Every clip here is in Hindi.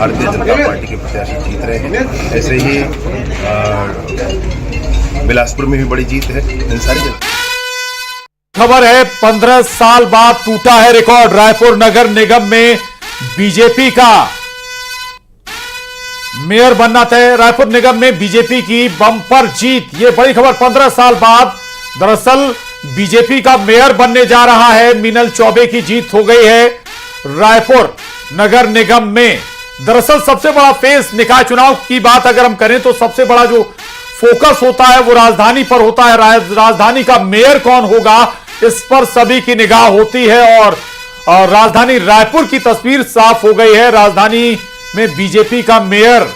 भारतीय जनता पार्टी के प्रत्याशी जीत रहे हैं। ऐसे ही बिलासपुर में भी बड़ी जीत है। इन सारी खबर है 15 साल बाद टूटा है रिकॉर्ड। रायपुर नगर निगम में बीजेपी का मेयर बनना तय। रायपुर निगम में बीजेपी की बम्पर जीत, ये बड़ी खबर। 15 साल बाद दरअसल बीजेपी का मेयर बनने जा रहा है। मीनल चौबे की जीत हो गई है रायपुर नगर निगम में। दरअसल सबसे बड़ा फेस निकाय चुनाव की बात अगर हम करें तो सबसे बड़ा जो फोकस होता है वो राजधानी पर होता है। राजधानी का मेयर कौन होगा इस पर सभी की निगाह होती है और राजधानी रायपुर की तस्वीर साफ हो गई है। राजधानी में बीजेपी का मेयर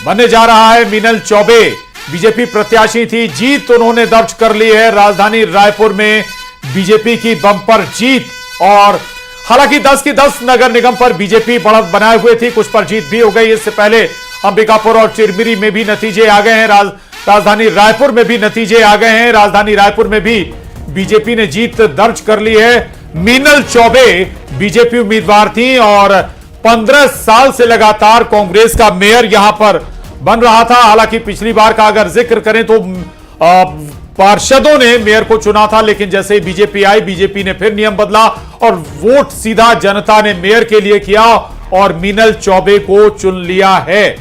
बनने जा रहा है मीनल चौबे। बीजेपी प्रत्याशी थी, जीत उन्होंने दर्ज कर ली है। राजधानी रायपुर में बीजेपी की बम्पर जीत। और हालांकि 10 की 10 नगर निगम पर बीजेपी बढ़त बनाए हुए थी, कुछ पर जीत भी हो गई। इससे पहले अंबिकापुर और चिरमिरी में भी नतीजे आ गए हैं। राजधानी रायपुर में भी नतीजे आ गए हैं। राजधानी रायपुर में भी बीजेपी ने जीत दर्ज कर ली है। मीनल चौबे बीजेपी उम्मीदवार थी और 15 साल से लगातार कांग्रेस का मेयर यहां पर बन रहा था। हालांकि पिछली बार का अगर जिक्र करें तो पार्षदों ने मेयर को चुना था, लेकिन जैसे ही बीजेपी आई, बीजेपी ने फिर नियम बदला और वोट सीधा जनता ने मेयर के लिए किया और मीनल चौबे को चुन लिया है।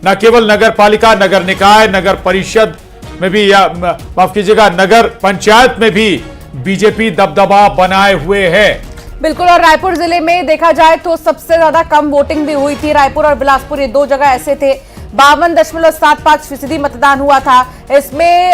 न केवल नगर पालिका, नगर निकाय, नगर परिषद में भी, या माफ कीजिएगा नगर पंचायत में भी बीजेपी दबदबा बनाए हुए है। बिल्कुल। और रायपुर जिले में देखा जाए तो सबसे ज्यादा कम वोटिंग भी हुई थी। रायपुर और बिलासपुर ये दो जगह ऐसे थे। 52.75% मतदान हुआ था। इसमें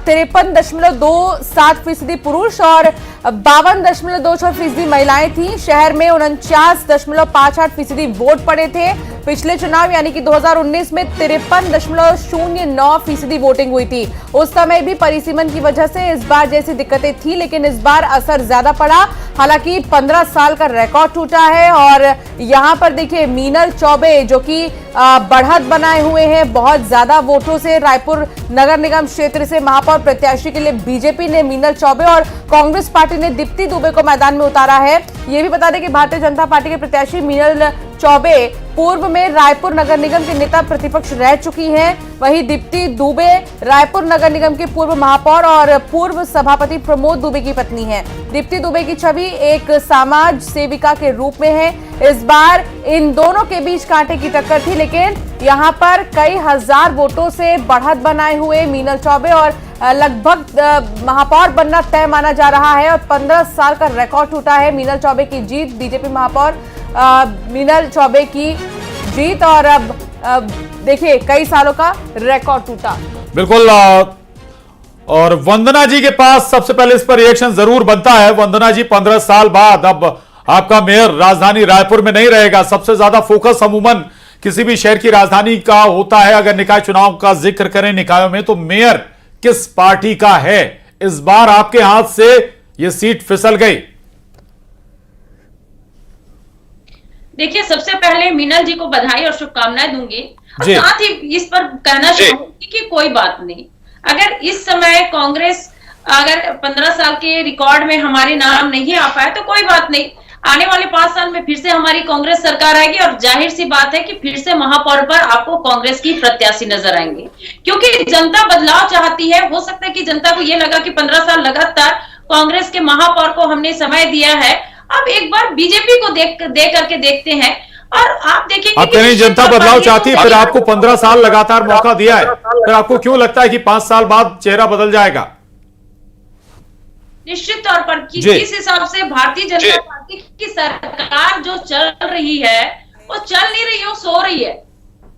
53.27% पुरुष और 52.26% महिलाएं थी। शहर में 49.58% वोट पड़े थे। पिछले चुनाव यानी कि 2019 में 53.09% वोटिंग हुई थी। उस समय भी परिसीमन की वजह से इस बार जैसी दिक्कतें थी, लेकिन इस बार असर ज्यादा पड़ा। हालांकि 15 साल का रिकॉर्ड टूटा है और यहां पर देखिए मीनल चौबे जो कि बढ़त बनाए हुए हैं बहुत ज्यादा वोटों से। रायपुर नगर निगम क्षेत्र से महापौर प्रत्याशी के लिए बीजेपी ने मीनल चौबे और कांग्रेस पार्टी ने दीप्ति दुबे को मैदान में उतारा है। यह भी बता दें कि भारतीय जनता पार्टी के प्रत्याशी मीनल चौबे पूर्व में रायपुर नगर निगम के नेता प्रतिपक्ष रह चुकी हैं। वहीं दीप्ति दुबे रायपुर नगर निगम के पूर्व महापौर और पूर्व सभापति प्रमोद दुबे की पत्नी हैं। दीप्ति दुबे की छवि एक समाज सेविका के रूप में है। इस बार इन दोनों के बीच कांटे की टक्कर थी, लेकिन यहां पर कई हजार वोटों से बढ़त बनाए हुए मीनल चौबे और लगभग महापौर बनना तय माना जा रहा है और 15 साल का रिकॉर्ड टूटा है। मीनल चौबे की जीत, बीजेपी महापौर मीनल चौबे की जीत और अब देखिए कई सालों का रिकॉर्ड टूटा। बिल्कुल। और वंदना जी के पास सबसे पहले इस पर रिएक्शन जरूर बनता है। वंदना जी, 15 साल बाद अब आपका मेयर राजधानी रायपुर में नहीं रहेगा। सबसे ज्यादा फोकस अमूमन किसी भी शहर की राजधानी का होता है। अगर निकाय चुनाव का जिक्र करें निकायों में, तो मेयर किस पार्टी का है? इस बार आपके हाथ से यह सीट फिसल गई। देखिए, सबसे पहले मीनल जी को बधाई और शुभकामनाएं दूंगी और साथ ही इस पर कहना चाहूंगी कि कोई बात नहीं, अगर इस समय कांग्रेस अगर 15 साल के रिकॉर्ड में हमारे नाम नहीं आ पाए तो कोई बात नहीं। आने वाले 5 साल में फिर से हमारी कांग्रेस सरकार आएगी और जाहिर सी बात है कि फिर से महापौर पर आपको कांग्रेस की प्रत्याशी नजर आएंगे, क्योंकि जनता बदलाव चाहती है। हो सकता है कि जनता को यह लगा कि 15 साल लगातार कांग्रेस के महापौर को हमने समय दिया है, अब एक बार बीजेपी को दे करके देखते हैं। और आप देखेंगे अब कहीं जनता बदलाव चाहती है, फिर आपको 15 साल लगातार मौका दिया है, फिर आपको क्यों लगता है कि 5 साल बाद चेहरा बदल जाएगा? निश्चित तौर पर जिस हिसाब से भारतीय जनता पार्टी की सरकार जो चल रही है वो चल नहीं रही, वो सो रही है।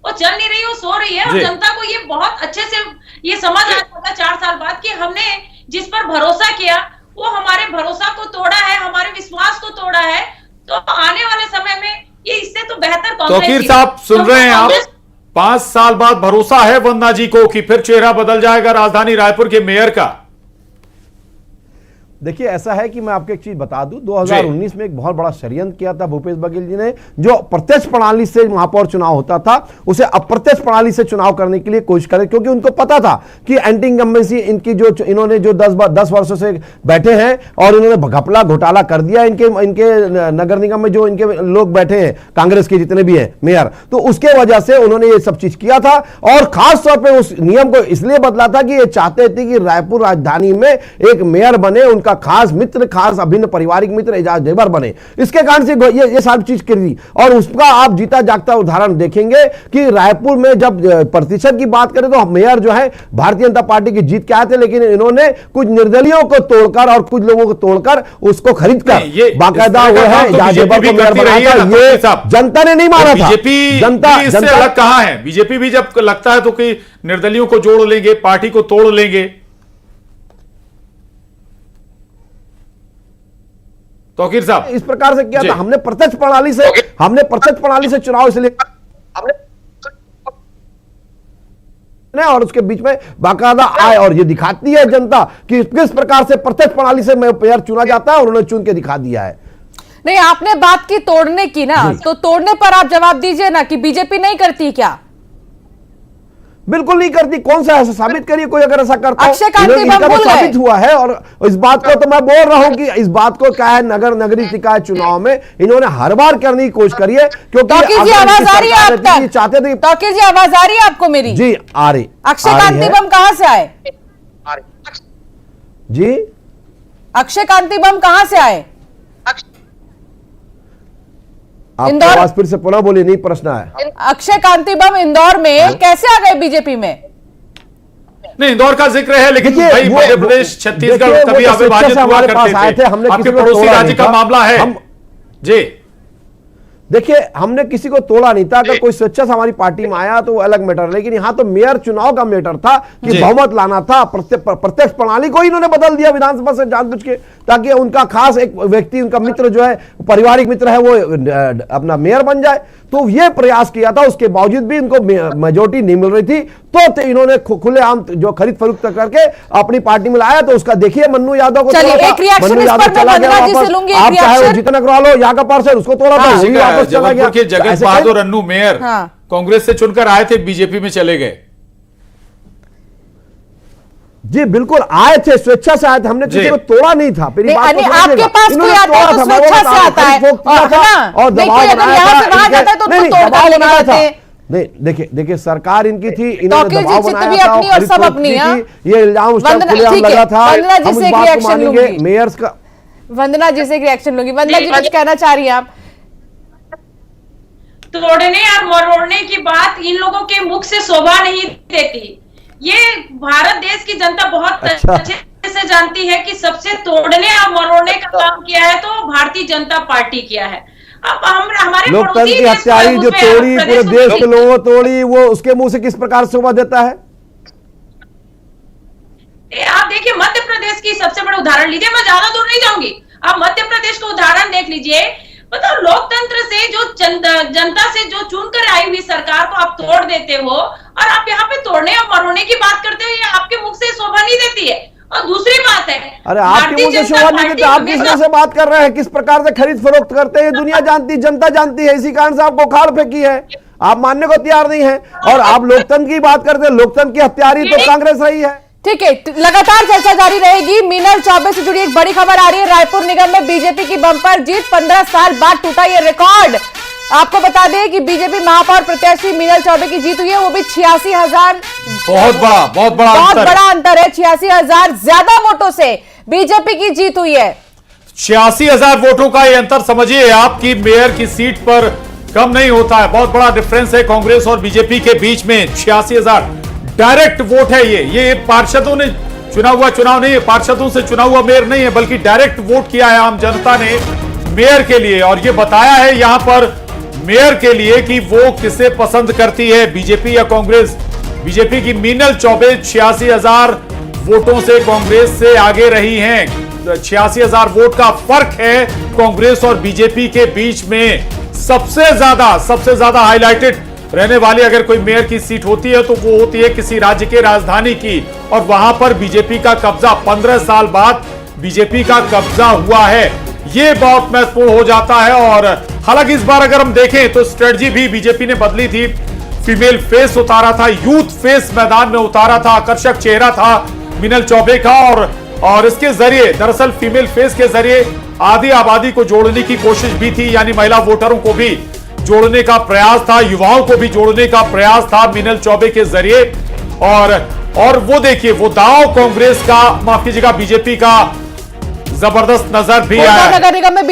वो चल नहीं रही, वो सो रही है। और जनता को ये बहुत अच्छे से ये समझ आ जाएगा 4 साल बाद कि हमने जिस पर भरोसा किया वो हमारे भरोसा को तोड़ा है, हमारे विश्वास को तोड़ा है। तो आने वाले समय में ये इससे तो बेहतर तौकीर साहब सुन रहे हैं आप, 5 साल बाद भरोसा है वंदना जी को कि फिर चेहरा बदल जाएगा राजधानी रायपुर के मेयर का? देखिए ऐसा है कि मैं आपको एक चीज बता दूं, 2019 में एक बहुत बड़ा षड्यंत्र किया था भूपेश बघेल जी ने। जो प्रत्यक्ष प्रणाली से महापौर चुनाव होता था उसे अप्रत्यक्ष प्रणाली से चुनाव करने के लिए कोशिश करे, क्योंकि उनको पता था कि एंटी इनकम्बेंसी इनकी जो इन्होंने जो 10 वर्षों से बैठे हैं और इन्होंने घपला घोटाला कर दिया इनके नगर निगम में जो इनके लोग बैठे हैं कांग्रेस के जितने भी हैं मेयर, तो उसके वजह से उन्होंने ये सब चीज किया था। और खास तौर पे उस नियम को इसलिए बदला था कि ये चाहते थे कि रायपुर राजधानी में एक मेयर बने, उनका खास मित्र, खास अभिन्न पारिवारिक मित्र एजाज ढेबर बने। इसके कारण से ये सारी चीज करी। और उसका आप जीता जागता उदाहरण देखेंगे कि रायपुर में जब प्रतिशत की बात करें तो मेयर जो है भारतीय जनता पार्टी की जीत के आए थे, लेकिन इन्होंने कुछ निर्दलियों को तोड़कर और कुछ लोगों को तोड़कर उसको खरीदकर बाकायदा वो है एजाज ढेबर को मेयर बनाया। ये जनता ने नहीं माना था। जनता अलग कहां है? बीजेपी भी जब लगता है तो कि निर्दलियों को जोड़ लेंगे, पार्टी को तोड़ लेंगे। तौकीर साहब इस प्रकार से किया था। हमने प्रत्यक्ष प्रणाली से चुनाव इसलिए और उसके बीच में बाकायदा आए, और ये दिखाती है जनता कि किस प्रकार से प्रत्यक्ष प्रणाली से मेयर चुना जाता है और उन्होंने चुन के दिखा दिया है। नहीं, आपने बात की तोड़ने की ना, तो तोड़ने पर आप जवाब दीजिए ना कि बीजेपी नहीं करती क्या? बिल्कुल नहीं करती। कौन सा ऐसा साबित करिए कोई अगर ऐसा करता अक्षय कांति बम तो साबित हुआ है। और इस बात को तो मैं बोल रहा हूं कि इस बात को क्या है, नगरीय निकाय चुनाव में इन्होंने हर बार करने की कोशिश करी है, क्योंकि आवाज आ रही है आप तक? चाहते थे। तौकीर जी आवाज आ रही है आपको मेरी? जी आ रही। अक्षय कांति बम कहां से आए जी? अक्षय कांति बम कहां से आए? आप आवाज फिर से पुनः बोलिए, नहीं प्रश्न है। अक्षय कांति बम इंदौर में कैसे आ गए बीजेपी में? नहीं, इंदौर का जिक्र है, लेकिन भाई मध्य प्रदेश, छत्तीसगढ़ कभी अविभाजित हुआ करते थे। आपके पड़ोसी राज्य का मामला है जी। देखिए हमने किसी को तोड़ा नहीं था। अगर कोई स्वेच्छा से हमारी पार्टी में आया तो वो अलग मैटर, लेकिन यहां तो मेयर चुनाव का मैटर था कि बहुमत लाना था। प्रत्यक्ष प्रणाली को इन्होंने बदल दिया विधानसभा से जानबूझ के, ताकि उनका खास एक व्यक्ति, उनका मित्र जो है, पारिवारिक मित्र है, वो अपना मेयर बन जाए। तो ये प्रयास किया था, उसके बावजूद भी इनको मेजोरिटी नहीं मिल रही थी, तो इन्होंने खुलेआम जो खरीद फरोख्त करके अपनी पार्टी में लाया। तो उसका देखिए मन्नू यादव को तोड़ा था, मन्नू यादव चला गया वापस। आप चाहे जितना करवा लो, यहाँ का पार्षद उसको तोड़ा था, वापस चला गया। जगत बहादुर अन्नू मेयर कांग्रेस से चुनकर आए थे, बीजेपी में चले गए। जी बिल्कुल आए थे, स्वेच्छा से आए थे, हमने किसी को तोड़ा नहीं था। आपके पास कोई आता है तो स्वेच्छा से आता है और दबाव बनाया था। नहीं देखिए सरकार इनकी थी, इन्होंने दबाव बनाया था, ये इल्जाम लगा था। हम इस बात को मानेंगे मेयर्स का। वंदना जी से रिएक्शन लूंगी। वंदना जी कुछ कहना चाह रही हैं आप? तोड़ने और मरोड़ने की बात इन लोगों के मुख से शोभा नहीं देती। ये भारत देश की जनता बहुत अच्छे से जानती है कि सबसे तोड़ने और मरोड़ने का काम किया है तो भारतीय जनता पार्टी किया है। अब हमारे लोकतंत्र की हत्यारी जो तोड़ी, पूरे देश के लोगों तोड़ी, वो उसके मुंह से किस प्रकार शोभा देता है? आप देखिए मध्य प्रदेश की सबसे बड़ा उदाहरण लीजिए, मैं ज्यादा दूर नहीं जाऊंगी, आप मध्य प्रदेश का उदाहरण देख लीजिए। मतलब लोकतंत्र से जो जनता से जो चुनकर आई हुई सरकार को आप तोड़ देते हो, और आप यहाँ पे तोड़ने और मरोड़ने की बात करते हो, ये आपके मुख से शोभा नहीं देती है। और दूसरी बात है, अरे आपके मुंह से शोभा नहीं देती, आप किस तरह से बात कर रहे हैं, किस प्रकार से खरीद फरोख्त करते हैं, दुनिया जानती, जनता जानती है। इसी कारण से आपको खाड़ फेंकी है, आप मानने को तैयार नहीं है। और आप लोकतंत्र की बात करते हैं, लोकतंत्र की हत्यारी तो कांग्रेस रही है। ठीक है, लगातार चर्चा जारी रहेगी। मीनल चौबे से जुड़ी एक बड़ी खबर आ रही है। रायपुर निगम में बीजेपी की बम्पर जीत, 15 साल बाद टूटा ये रिकॉर्ड। आपको बता दें कि बीजेपी महापौर प्रत्याशी मीनल चौबे की जीत हुई है, वो भी 86,000। बहुत बड़ा अंतर है, 86,000 ज्यादा वोटों से बीजेपी की जीत हुई है। 86,000 वोटों का ये अंतर समझिए आप कि मेयर की सीट पर कम नहीं होता है। बहुत बड़ा डिफरेंस है कांग्रेस और बीजेपी के बीच में। 86,000 डायरेक्ट वोट है ये पार्षदों ने चुना हुआ चुनाव नहीं है, पार्षदों से चुना हुआ मेयर नहीं है, बल्कि डायरेक्ट वोट किया है आम जनता ने मेयर के लिए। और ये बताया है यहां पर मेयर के लिए कि वो किसे पसंद करती है, बीजेपी या कांग्रेस। बीजेपी की मीनल चौबे 86,000 वोटों से कांग्रेस से आगे रही हैं। 86,000 वोट का फर्क है कांग्रेस और बीजेपी के बीच में। सबसे ज्यादा हाईलाइटेड रहने वाली अगर कोई मेयर की सीट होती है तो वो होती है किसी राज्य के राजधानी की, और वहां पर बीजेपी का कब्जा 15 साल बाद बीजेपी का कब्जा हुआ है, ये बहुत महत्वपूर्ण हो जाता है। और हालांकि इस बार अगर हम देखें तो स्ट्रेटजी भी बीजेपी ने बदली थी। फीमेल फेस उतारा था, यूथ फेस मैदान में उतारा था, आकर्षक चेहरा था मीनल चौबे का। और इसके जरिए दरअसल फीमेल फेस के जरिए आधी आबादी को जोड़ने की कोशिश भी थी, यानी महिला वोटरों को भी जोड़ने का प्रयास था, युवाओं को भी जोड़ने का प्रयास था मीनल चौबे के जरिए। और वो देखिए, वो दांव कांग्रेस का, माफ कीजिएगा, बीजेपी का जबरदस्त नजर भी आया। नगर निगम में